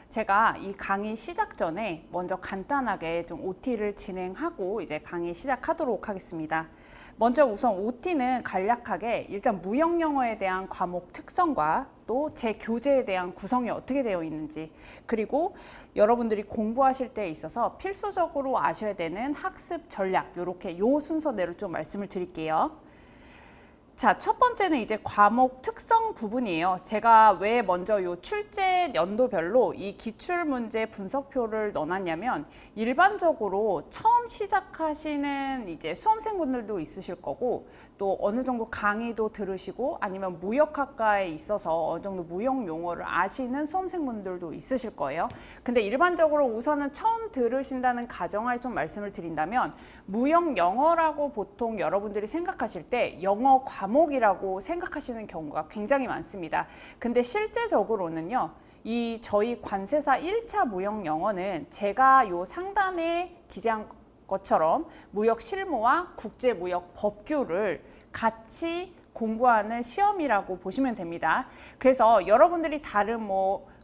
제가 이 강의 시작 전에 먼저 간단하게 좀 OT를 진행하고 이제 강의 시작하도록 하겠습니다. 먼저 우선 OT는 간략하게 일단 무역 영어에 대한 과목 특성과 또 제 교재에 대한 구성이 어떻게 되어 있는지, 그리고 여러분들이 공부하실 때 있어서 필수적으로 아셔야 되는 학습 전략, 이렇게 요 순서대로 좀 말씀을 드릴게요. 자, 첫 번째는 이제 과목 특성 부분이에요. 제가 왜 먼저 요 출제 연도별로 이 기출문제 분석표를 넣어놨냐면, 일반적으로 처음 시작하시는 이제 수험생분들도 있으실 거고, 또 어느 정도 강의도 들으시고 아니면 무역학과에 있어서 어느 정도 무역 용어를 아시는 수험생분들도 있으실 거예요. 근데 일반적으로 우선은 처음 들으신다는 가정하에 좀 말씀을 드린다면, 무역 영어라고 보통 여러분들이 생각하실 때 영어 과목이라고 생각하시는 경우가 굉장히 많습니다. 근데 실제적으로는요, 이 저희 관세사 1차 무역 영어는 제가 요 상단에 기재한 것처럼 무역 실무와 국제무역 법규를 같이 공부하는 시험이라고 보시면 됩니다. 그래서 여러분들이 다른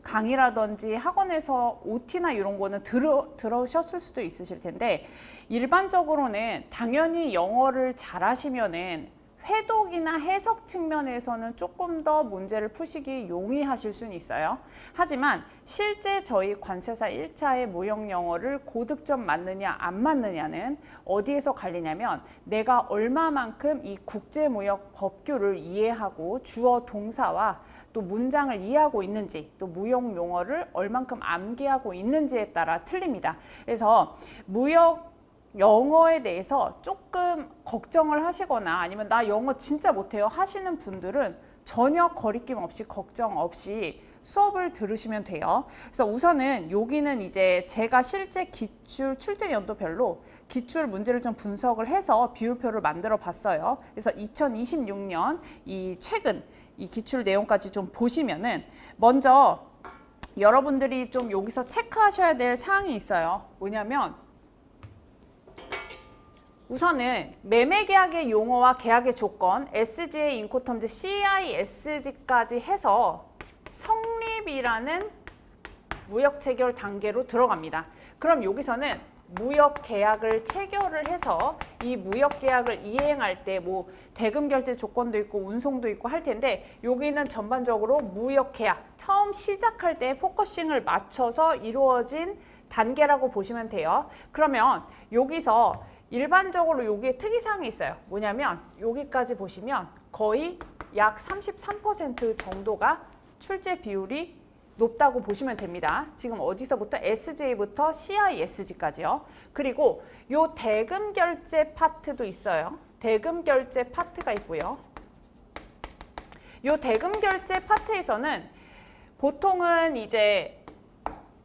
강의라든지 학원에서 OT나 이런 거는 들으셨을 수도 있으실 텐데, 일반적으로는 당연히 영어를 잘하시면은 회독이나 해석 측면에서는 조금 더 문제를 푸시기 용이하실 수는 있어요. 하지만 실제 저희 관세사 1차의 무역 영어를 고득점 맞느냐 안 맞느냐는 어디에서 갈리냐면, 내가 얼마만큼 이 국제무역 법규를 이해하고 주어 동사와 또 문장을 이해하고 있는지, 또 무역 용어를 얼만큼 암기하고 있는지에 따라 틀립니다. 그래서 무역 영어에 대해서 조금 걱정을 하시거나 아니면 나 영어 진짜 못해요 하시는 분들은 전혀 거리낌 없이 걱정 없이 수업을 들으시면 돼요. 그래서 우선은 여기는 이제 제가 실제 기출 출제 연도별로 기출 문제를 좀 분석을 해서 비율표를 만들어 봤어요. 그래서 2026년 이 최근 이 기출 내용까지 좀 보시면은, 먼저 여러분들이 좀 여기서 체크하셔야 될 사항이 있어요. 뭐냐면, 우선은 매매계약의 용어와 계약의 조건, SGA, 인코텀즈, CISG까지 해서 성립이라는 무역 체결 단계로 들어갑니다. 그럼 여기서는 무역 계약을 체결을 해서 이 무역 계약을 이행할 때 대금 결제 조건도 있고 운송도 있고 할 텐데, 여기는 전반적으로 무역 계약 처음 시작할 때 포커싱을 맞춰서 이루어진 단계라고 보시면 돼요. 그러면 여기서 일반적으로 여기에 특이사항이 있어요. 뭐냐면 여기까지 보시면 거의 약 33% 정도가 출제 비율이 높다고 보시면 됩니다. 지금 어디서부터 SJ부터 CISG까지요. 그리고 요 대금 결제 파트도 있어요. 대금 결제 파트가 있고요. 요 대금 결제 파트에서는 보통은 이제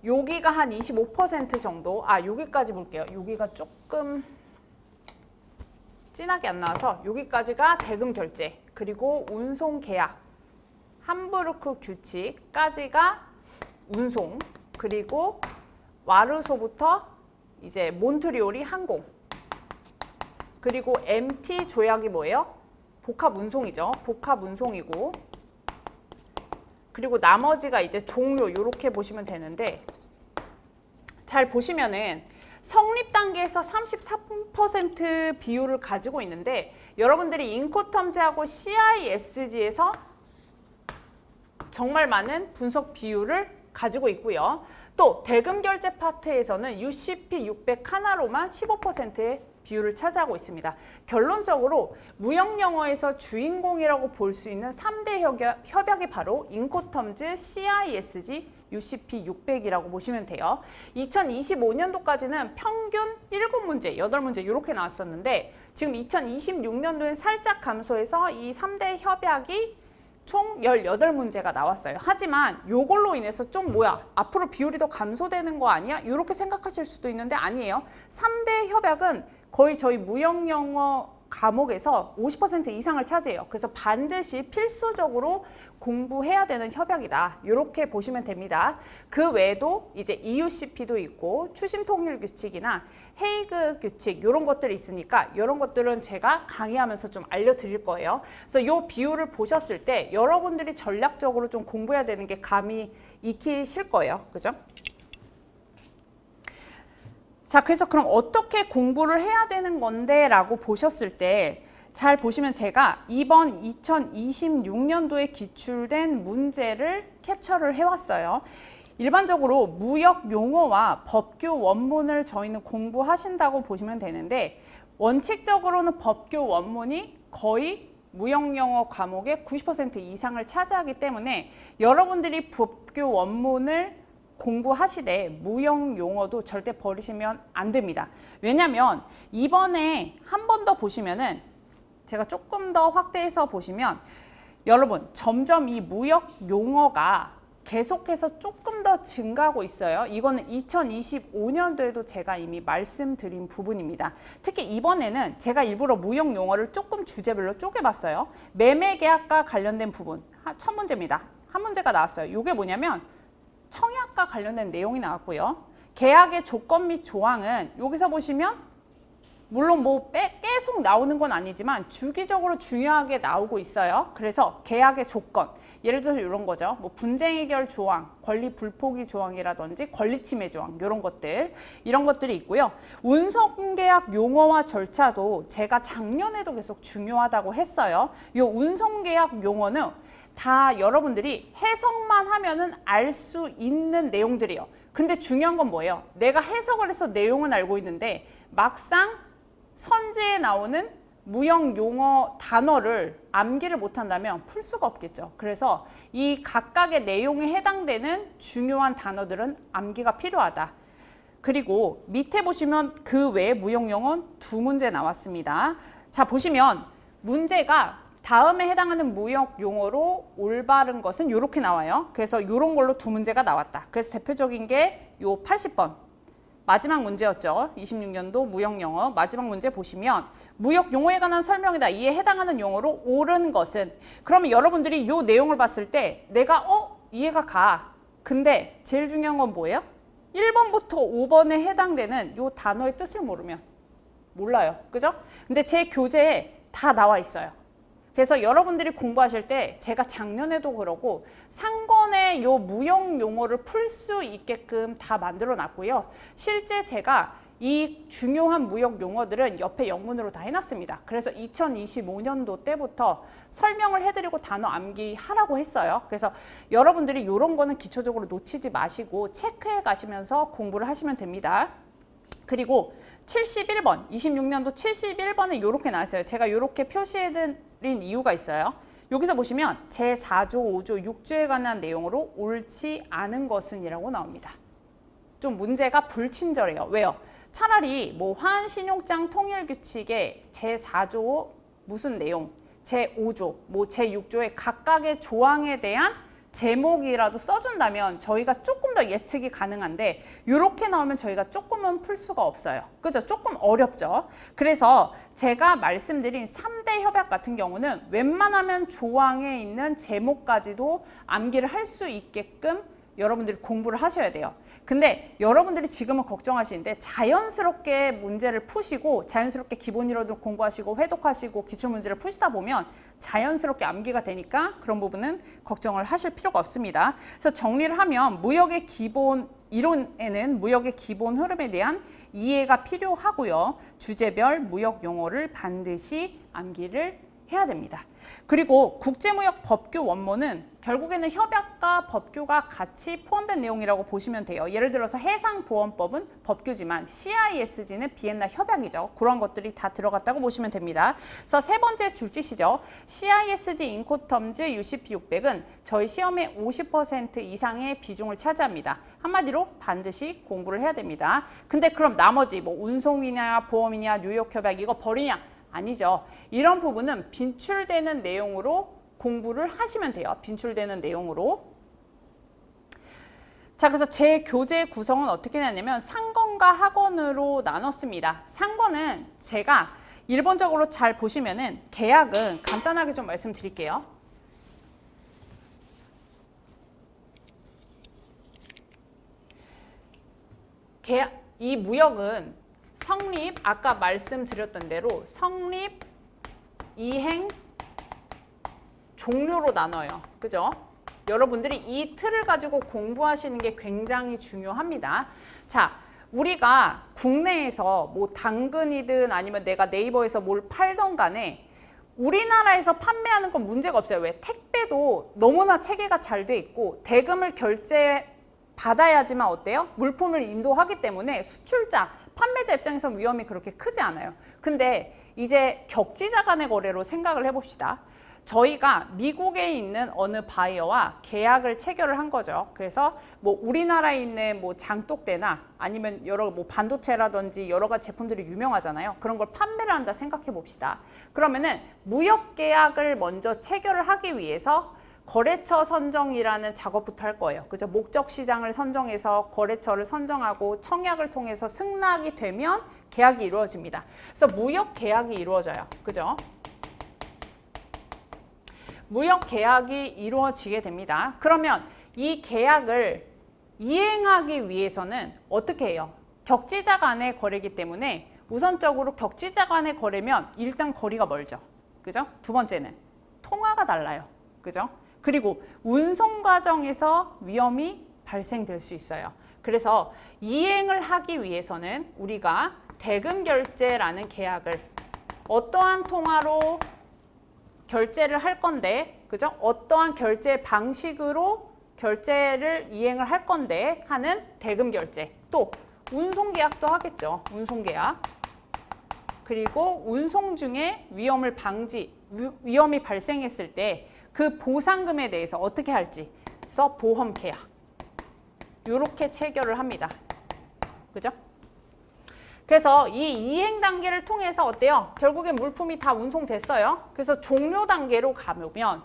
여기가 한 25% 정도, 여기까지 볼게요. 여기가 조금 진하게 안 나와서 여기까지가 대금 결제, 그리고 운송 계약, 함부르크 규칙까지가 운송, 그리고 와르소부터 이제 몬트리올이 항공, 그리고 MT 조약이 뭐예요? 복합 운송이죠. 복합 운송이고, 그리고 나머지가 이제 종료, 이렇게 보시면 되는데, 잘 보시면은 성립 단계에서 34% 비율을 가지고 있는데, 여러분들이 인코텀즈하고 CISG에서 정말 많은 분석 비율을 가지고 있고요. 또 대금 결제 파트에서는 UCP 600 하나로만 15%의 비율을 차지하고 있습니다. 결론적으로 무역 영어에서 주인공이라고 볼 수 있는 3대 협약이 바로 인코텀즈, CISG, UCP 600이라고 보시면 돼요. 2025년도까지는 평균 7문제, 8문제 이렇게 나왔었는데, 지금 2026년도엔 살짝 감소해서 이 3대 협약이 총 18문제가 나왔어요. 하지만 이걸로 인해서 좀 앞으로 비율이 더 감소되는 거 아니야? 이렇게 생각하실 수도 있는데 아니에요. 3대 협약은 거의 저희 무역 영어 과목에서 50% 이상을 차지해요. 그래서 반드시 필수적으로 공부해야 되는 협약이다. 이렇게 보시면 됩니다. 그 외에도 이제 EUCP도 있고 추심 통일 규칙이나 헤이그 규칙 이런 것들이 있으니까 이런 것들은 제가 강의하면서 좀 알려드릴 거예요. 그래서 이 비율을 보셨을 때 여러분들이 전략적으로 좀 공부해야 되는 게 감이 익히실 거예요. 그죠? 자, 그래서 그럼 어떻게 공부를 해야 되는 건데 라고 보셨을 때 잘 보시면 제가 이번 2026년도에 기출된 문제를 캡처를 해왔어요. 일반적으로 무역 용어와 법규 원문을 저희는 공부하신다고 보시면 되는데 원칙적으로는 법규 원문이 거의 무역 영어 과목의 90% 이상을 차지하기 때문에 여러분들이 법규 원문을 공부하시되 무역 용어도 절대 버리시면 안 됩니다. 왜냐하면 이번에 한 번 더 보시면은 제가 조금 더 확대해서 보시면 여러분 점점 이 무역 용어가 계속해서 조금 더 증가하고 있어요. 이거는 2025년도에도 제가 이미 말씀드린 부분입니다. 특히 이번에는 제가 일부러 무역 용어를 조금 주제별로 쪼개봤어요. 매매계약과 관련된 부분 첫 문제입니다. 한 문제가 나왔어요. 이게 뭐냐면 청약과 관련된 내용이 나왔고요. 계약의 조건 및 조항은 여기서 보시면 물론 뭐 계속 나오는 건 아니지만 주기적으로 중요하게 나오고 있어요. 그래서 계약의 조건, 예를 들어서 이런 거죠. 뭐 분쟁 해결 조항, 권리 불포기 조항이라든지 권리 침해 조항 이런 것들이 있고요. 운송계약 용어와 절차도 제가 작년에도 계속 중요하다고 했어요. 이 운송계약 용어는 다 여러분들이 해석만 하면은 알 수 있는 내용들이에요. 근데 중요한 건 뭐예요? 내가 해석을 해서 내용은 알고 있는데 막상 선지에 나오는 무역 용어 단어를 암기를 못한다면 풀 수가 없겠죠. 그래서 이 각각의 내용에 해당되는 중요한 단어들은 암기가 필요하다. 그리고 밑에 보시면 그 외에 무역 용어는 두 문제 나왔습니다. 자, 보시면 문제가 다음에 해당하는 무역 용어로 올바른 것은 이렇게 나와요. 그래서 이런 걸로 두 문제가 나왔다. 그래서 대표적인 게 요 80번. 마지막 문제였죠. 26년도 무역 용어 마지막 문제 보시면 무역 용어에 관한 설명이다. 이에 해당하는 용어로 옳은 것은 그러면 여러분들이 이 내용을 봤을 때 내가 이해가 가. 근데 제일 중요한 건 뭐예요? 1번부터 5번에 해당되는 이 단어의 뜻을 모르면 몰라요. 그죠? 근데 제 교재에 다 나와 있어요. 그래서 여러분들이 공부하실 때 제가 작년에도 그러고 상권의 요 무역 용어를 풀 수 있게끔 다 만들어 놨고요. 실제 제가 이 중요한 무역 용어들은 옆에 영문으로 다 해놨습니다. 그래서 2025년도 때부터 설명을 해드리고 단어 암기하라고 했어요. 그래서 여러분들이 이런 거는 기초적으로 놓치지 마시고 체크해 가시면서 공부를 하시면 됩니다. 그리고 71번, 26년도 71번에 이렇게 나왔어요. 제가 이렇게 표시해드린 이유가 있어요. 여기서 보시면 제4조, 5조, 6조에 관한 내용으로 옳지 않은 것은 이라고 나옵니다. 좀 문제가 불친절해요. 왜요? 차라리 뭐 화환신용장 통일규칙의 제4조 무슨 내용, 제5조, 뭐 제6조의 각각의 조항에 대한 제목이라도 써준다면 저희가 조금 더 예측이 가능한데 이렇게 나오면 저희가 조금은 풀 수가 없어요. 그죠? 조금 어렵죠. 그래서 제가 말씀드린 3대 협약 같은 경우는 웬만하면 조항에 있는 제목까지도 암기를 할 수 있게끔 여러분들이 공부를 하셔야 돼요. 근데 여러분들이 지금은 걱정하시는데 자연스럽게 문제를 푸시고 자연스럽게 기본 이론도 공부하시고 회독하시고 기출문제를 푸시다 보면 자연스럽게 암기가 되니까 그런 부분은 걱정을 하실 필요가 없습니다. 그래서 정리를 하면 무역의 기본 이론에는 무역의 기본 흐름에 대한 이해가 필요하고요. 주제별 무역 용어를 반드시 암기를 해야 됩니다. 그리고 국제무역 법규 원문은 결국에는 협약과 법규가 같이 포함된 내용이라고 보시면 돼요. 예를 들어서 해상보험법은 법규지만 CISG는 비엔나 협약이죠. 그런 것들이 다 들어갔다고 보시면 됩니다. 그래서 세 번째 줄짓이죠. CISG 인코텀즈 UCP 600은 저희 시험의 50% 이상의 비중을 차지합니다. 한마디로 반드시 공부를 해야 됩니다. 근데 그럼 나머지 뭐 운송이냐 보험이냐 뉴욕 협약 이거 버리냐? 아니죠. 이런 부분은 빈출되는 내용으로 공부를 하시면 돼요. 빈출되는 내용으로. 자, 그래서 제 교재 구성은 어떻게 되냐면 상권과 학원으로 나눴습니다. 상권은 제가 일본적으로 잘 보시면은 계약은 간단하게 좀 말씀드릴게요. 이 무역은 성립, 아까 말씀드렸던 대로 성립, 이행, 종료로 나눠요. 그죠? 여러분들이 이 틀을 가지고 공부하시는 게 굉장히 중요합니다. 자, 우리가 국내에서 뭐 당근이든 아니면 내가 네이버에서 뭘 팔던 간에 우리나라에서 판매하는 건 문제가 없어요. 왜? 택배도 너무나 체계가 잘 돼 있고 대금을 결제 받아야지만 어때요? 물품을 인도하기 때문에 수출자, 판매자 입장에서 위험이 그렇게 크지 않아요. 근데 이제 격지자 간의 거래로 생각을 해봅시다. 저희가 미국에 있는 어느 바이어와 계약을 체결을 한 거죠. 그래서 뭐 우리나라에 있는 뭐 장독대나 아니면 여러 뭐 반도체라든지 여러 가지 제품들이 유명하잖아요. 그런 걸 판매를 한다 생각해 봅시다. 그러면은 무역 계약을 먼저 체결을 하기 위해서 거래처 선정이라는 작업부터 할 거예요. 그죠? 목적 시장을 선정해서 거래처를 선정하고 청약을 통해서 승낙이 되면 계약이 이루어집니다. 그래서 무역 계약이 이루어져요. 그죠? 무역 계약이 이루어지게 됩니다. 그러면 이 계약을 이행하기 위해서는 어떻게 해요? 격지자 간의 거래이기 때문에 우선적으로 격지자 간의 거래면 일단 거리가 멀죠. 그죠? 두 번째는 통화가 달라요. 그죠? 그리고 운송 과정에서 위험이 발생될 수 있어요. 그래서 이행을 하기 위해서는 우리가 대금 결제라는 계약을 어떠한 통화로 결제를 할 건데, 그죠? 어떠한 결제 방식으로 결제를 이행을 할 건데 하는 대금 결제. 또 운송 계약도 하겠죠. 운송 계약. 그리고 운송 중에 위험이 발생했을 때 그 보상금에 대해서 어떻게 할지. 그래서 보험 계약. 이렇게 체결을 합니다. 그죠? 그래서 이 이행 단계를 통해서 어때요? 결국에 물품이 다 운송됐어요. 그래서 종료 단계로 가면